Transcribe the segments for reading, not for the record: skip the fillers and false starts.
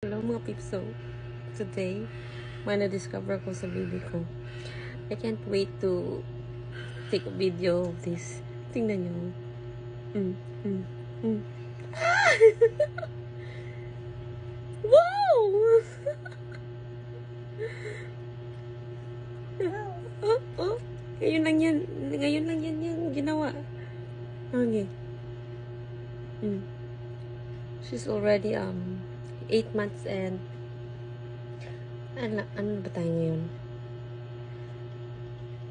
Hello mga pipso. Today, may na-discover ko sa baby ko. I can't wait to take a video of this. Tingnan nyo. Wow! oh. Ngayon lang yan yung ginawa. Okay. She's already 8 months and ano ba tayo ngayon?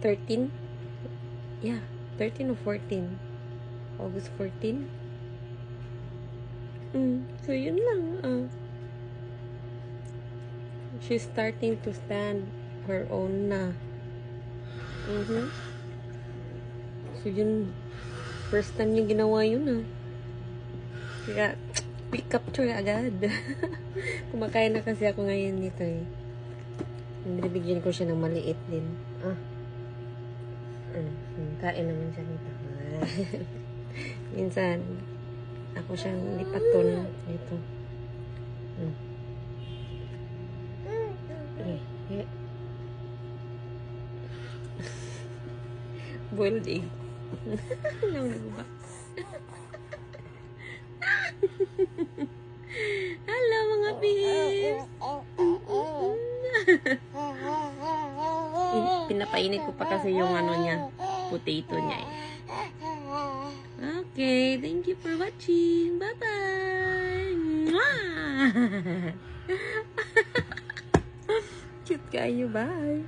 13? Yeah, 13 or 14. August 14. So yun lang. She's starting to stand her own na. So yun, first time niya ginawa yun Kaya quick capture agad. Kumakain na kasi ako ngayon nito Binibigyan ko siya ng maliit din. Kain naman siya nito. Minsan, ako siyang lipaton nito. Boiled egg. Nang Hello mga babes! Pinapainit ko pa kasi yung niya, potato niya Okay, thank you for watching. Bye-bye! Cute kayo, bye!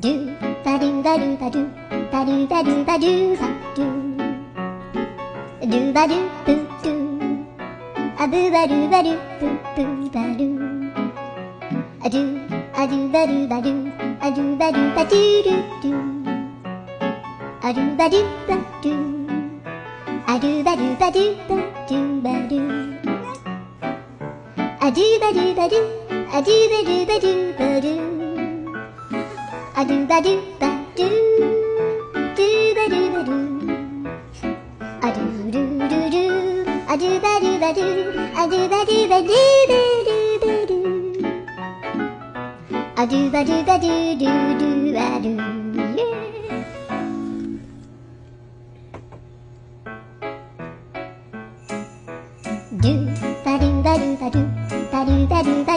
Do ba do ba do ba do ba do ba do ba do ba do do ba do boo do a boo ba do ba do boo boo ba do a do ba do ba do a do ba do ba do do do a do ba do ba do a do ba do ba do ba do ba do a do ba do ba do a do ba do ba do ba do a do ba do ba do do ba do ba do a do do do do a do ba do ba do a do ba do ba do ba do ba do a do ba do ba do do do ba do do ba do ba do ba do ba do ba do